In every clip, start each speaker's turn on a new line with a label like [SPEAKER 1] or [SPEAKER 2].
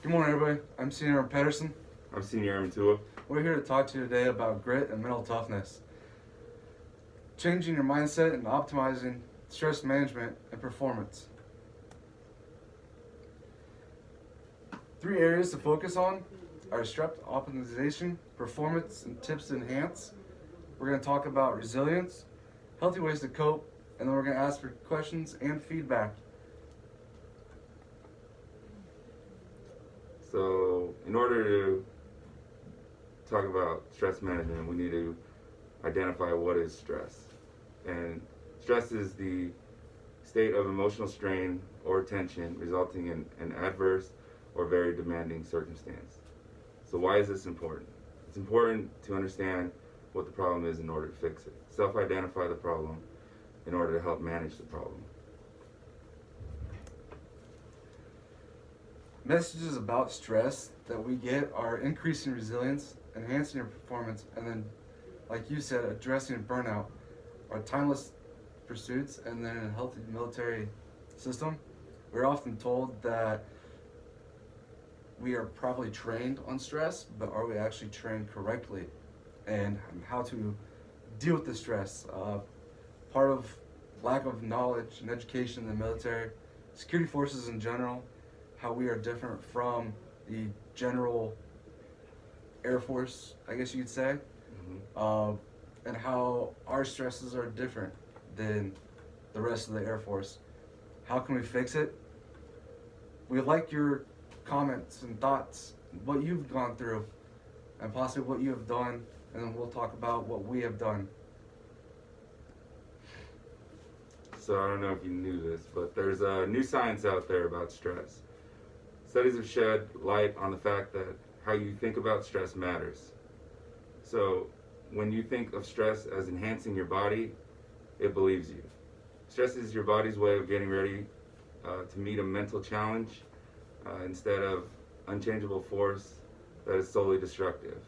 [SPEAKER 1] Good morning, everybody. I'm SrA Pedersen.
[SPEAKER 2] I'm SrA Tua.
[SPEAKER 1] We're here to talk to you today about grit and mental toughness. Changing your mindset and optimizing stress management and performance. 3 areas to focus on are stress optimization, performance, and tips to enhance. We're going to talk about resilience, healthy ways to cope, and then we're going to ask for questions and feedback.
[SPEAKER 2] So, in order to talk about stress management, we need to identify what is stress. And stress is the state of emotional strain or tension resulting in an adverse or very demanding circumstance. So, why is this important? It's important to understand what the problem is in order to fix it. Self-identify the problem in order to help manage the problem.
[SPEAKER 1] Messages about stress that we get are increasing resilience, enhancing your performance, and then, like you said, addressing burnout are timeless pursuits. And then in a healthy military system, we're often told that we are probably trained on stress, but are we actually trained correctly and how to deal with the stress? Part of lack of knowledge and education in the military, security forces in general, how we are different from the general Air Force, I guess you could say, and how our stresses are different than the rest of the Air Force. How can we fix it? We'd like your comments and thoughts, what you've gone through, and possibly what you have done, and then we'll talk about what we have done.
[SPEAKER 2] So I don't know if you knew this, but there's a new science out there about stress. Studies have shed light on the fact that how you think about stress matters. So when you think of stress as enhancing your body, it believes you. Stress is your body's way of getting ready to meet a mental challenge instead of unchangeable force that is solely destructive.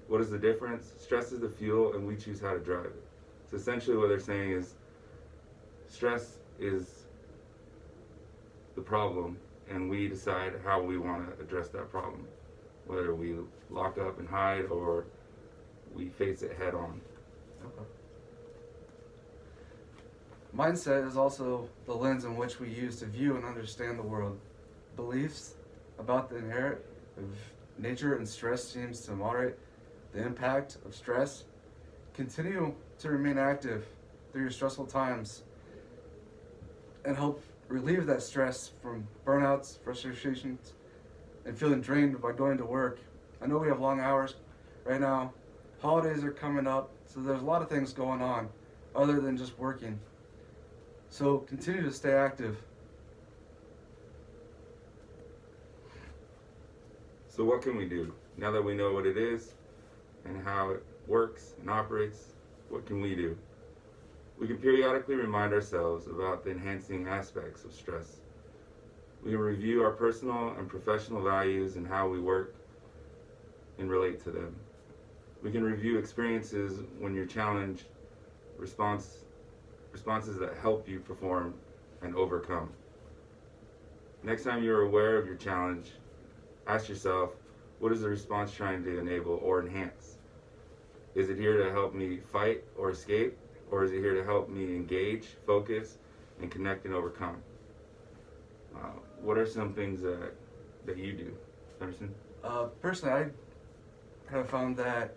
[SPEAKER 2] What is the difference? Stress is the fuel and we choose how to drive it. So essentially what they're saying is stress is the problem and we decide how we want to address that problem, whether we lock up and hide or we face it head on.
[SPEAKER 1] Okay. Mindset is also the lens in which we use to view and understand the world. Beliefs about the inherent of nature and stress seems to moderate the impact of stress. Continue to remain active through your stressful times and help relieve that stress from burnouts, frustrations, and feeling drained by going to work. I know we have long hours right now. Holidays are coming up, so there's a lot of things going on other than just working. So continue to stay active.
[SPEAKER 2] So what can we do? Now that we know what it is and how it works and operates, what can we do? We can periodically remind ourselves about the enhancing aspects of stress. We can review our personal and professional values and how we work and relate to them. We can review experiences when you're challenged, responses that help you perform and overcome. Next time you're aware of your challenge, ask yourself, what is the response trying to enable or enhance? Is it here to help me fight or escape? Or is it here to help me engage, focus, and connect and overcome? What are some things that you do, Pedersen?
[SPEAKER 1] Personally, I have found that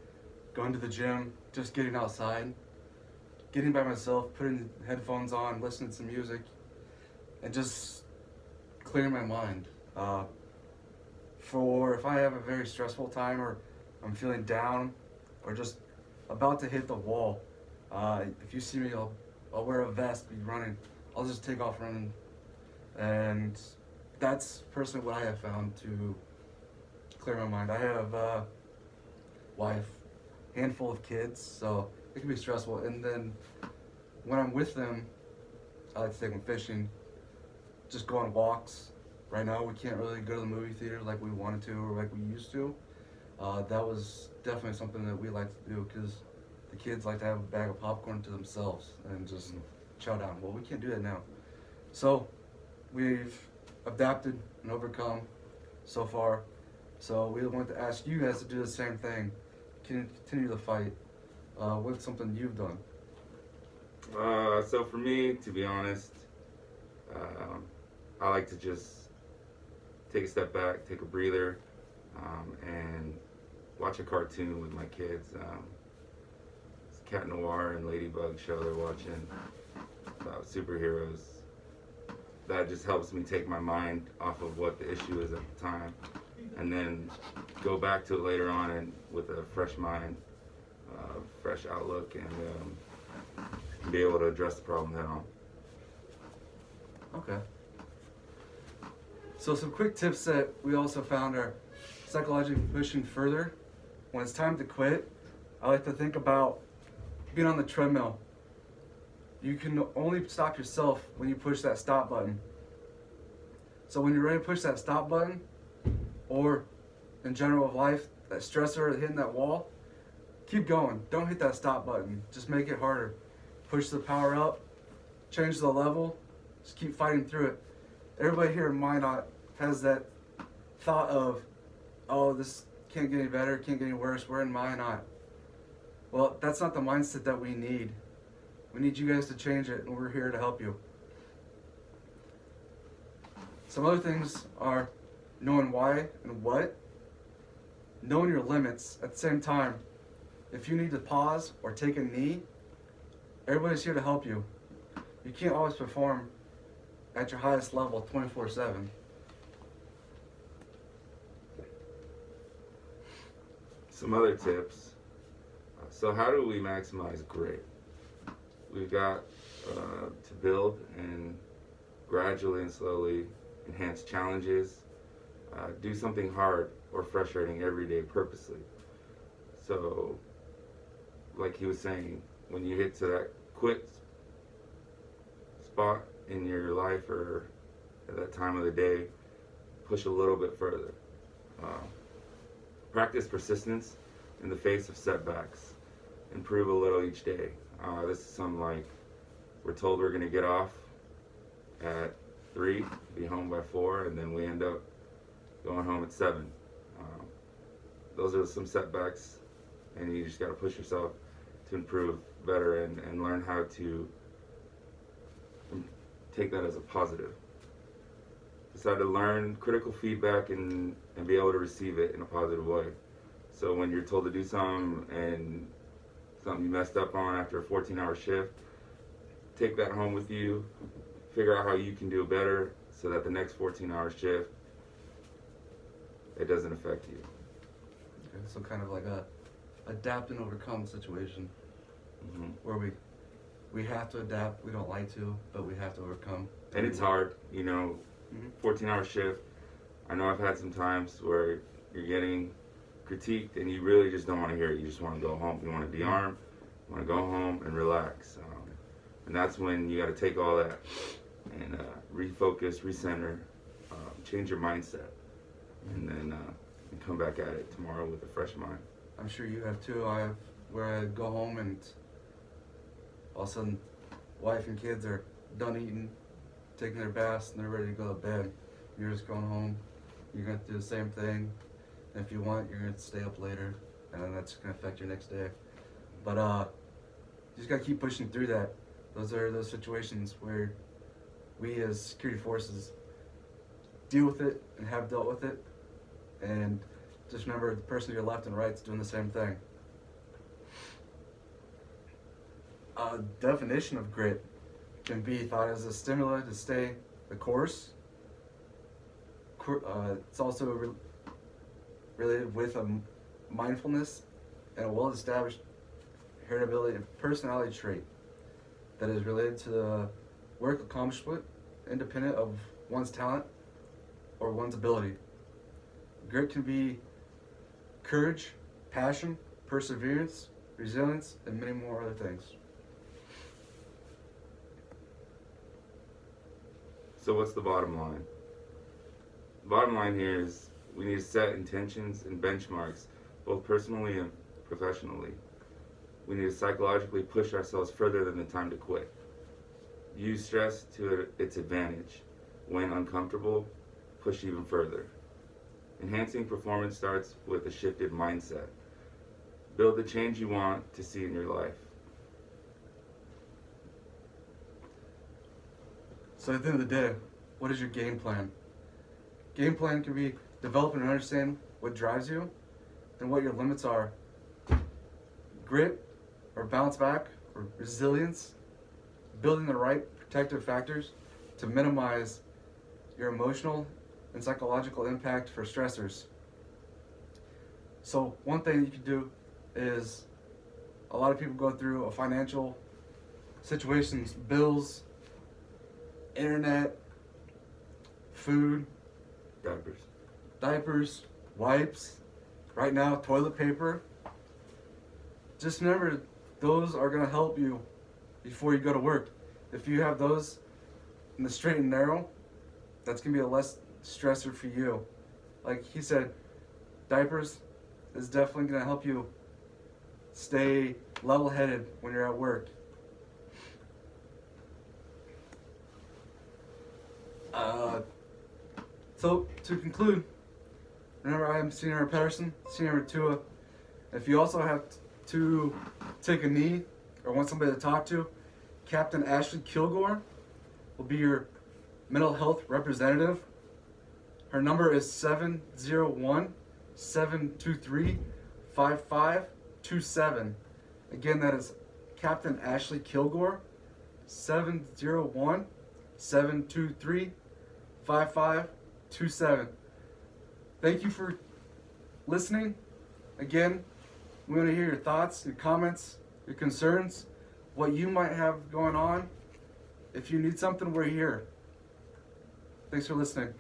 [SPEAKER 1] going to the gym, just getting outside, getting by myself, putting headphones on, listening to music, and just clearing my mind. For if I have a very stressful time or I'm feeling down or just about to hit the wall, if you see me, I'll wear a vest, be running. I'll just take off running. And that's personally what I have found to clear my mind. I have a wife, handful of kids, so it can be stressful. And then when I'm with them, I like to take them fishing, just go on walks. Right now, we can't really go to the movie theater like we wanted to or like we used to. That was definitely something that we like to do because the kids like to have a bag of popcorn to themselves and just chow down. Well, we can't do that now. So we've adapted and overcome so far. So we want to ask you guys to do the same thing. Continue the fight. What's something you've done?
[SPEAKER 2] So for me, to be honest, I like to just take a step back, take a breather, and watch a cartoon with my kids. It's Cat Noir and Ladybug show they're watching about superheroes. That just helps me take my mind off of what the issue is at the time, and then go back to it later on and with a fresh mind, fresh outlook, and be able to address the problem head on.
[SPEAKER 1] Okay. So some quick tips that we also found are psychologically pushing further. When it's time to quit, I like to think about being on the treadmill. You can only stop yourself when you push that stop button. So when you're ready to push that stop button, or in general of life, that stressor hitting that wall, keep going. Don't hit that stop button. Just make it harder. Push the power up, change the level, just keep fighting through it. Everybody here in Minot has that thought of, oh, this can't get any better, can't get any worse, we're in Minot. Well, that's not the mindset that we need. We need you guys to change it, and we're here to help you. Some other things are knowing why and what, knowing your limits at the same time. If you need to pause or take a knee, everybody's here to help you. You can't always perform at your highest level 24/7.
[SPEAKER 2] Some other tips. So how do we maximize grit? We've got to build and gradually and slowly enhance challenges, do something hard or frustrating every day purposely. So, like he was saying, when you get to that quit spot in your life or at that time of the day, push a little bit further. Practice persistence in the face of setbacks. Improve a little each day. This is something like we're told we're going to get off at 3, be home by 4, and then we end up going home at 7. Those are some setbacks, and you just got to push yourself to improve better and learn how to take that as a positive. Decide to learn critical feedback and be able to receive it in a positive way. So when you're told to do something and something you messed up on after a 14-hour shift, take that home with you, figure out how you can do better so that the next 14-hour shift, it doesn't affect you.
[SPEAKER 1] Okay, so kind of like a adapt and overcome situation, where we have to adapt. We don't like to, but we have to overcome.
[SPEAKER 2] And it's hard, 14-hour shift. I know I've had some times where you're getting critiqued and you really just don't want to hear it. You just want to go home. You want to de-arm, you want to go home and relax. And that's when you got to take all that and refocus, recenter, change your mindset, and then come back at it tomorrow with a fresh mind.
[SPEAKER 1] I'm sure you have too. I have where I go home and all of a sudden wife and kids are done eating, taking their baths, and they're ready to go to bed. You're just going home. You're going to do the same thing. And if you want, you're going to stay up later, and then that's going to affect your next day. But you just got to keep pushing through that. Those are those situations where we as security forces deal with it and have dealt with it. And just remember, the person to your left and right is doing the same thing. Definition of grit can be thought as a stimulus to stay the course. It's also related with a mindfulness and a well-established heritability and personality trait that is related to the work accomplishment independent of one's talent or one's ability. Grit can be courage, passion, perseverance, resilience, and many more other things.
[SPEAKER 2] So what's the bottom line? The bottom line here is we need to set intentions and benchmarks, both personally and professionally. We need to psychologically push ourselves further than the time to quit. Use stress to its advantage. When uncomfortable, push even further. Enhancing performance starts with a shifted mindset. Build the change you want to see in your life.
[SPEAKER 1] So at the end of the day, what is your game plan? Game plan can be developing and understanding what drives you and what your limits are. Grit or bounce back or resilience, building the right protective factors to minimize your emotional and psychological impact for stressors. So one thing you can do is, a lot of people go through a financial situations, bills, internet, food, diapers, wipes, right now toilet paper. Just remember, those are going to help you before you go to work. If you have those in the straight and narrow, that's going to be a less stressor for you. Like he said, diapers is definitely going to help you stay level-headed when you're at work. So to conclude, remember, I am SrA Pedersen, SrA Tua. If you also have to take a knee or want somebody to talk to, Captain Ashley Kilgore will be your mental health representative. Her number is 701-723-5527. Again, that is Captain Ashley Kilgore, 701-723-5527. Thank you for listening. Again, we want to hear your thoughts, your comments, your concerns, what you might have going on. If you need something, we're here. Thanks for listening.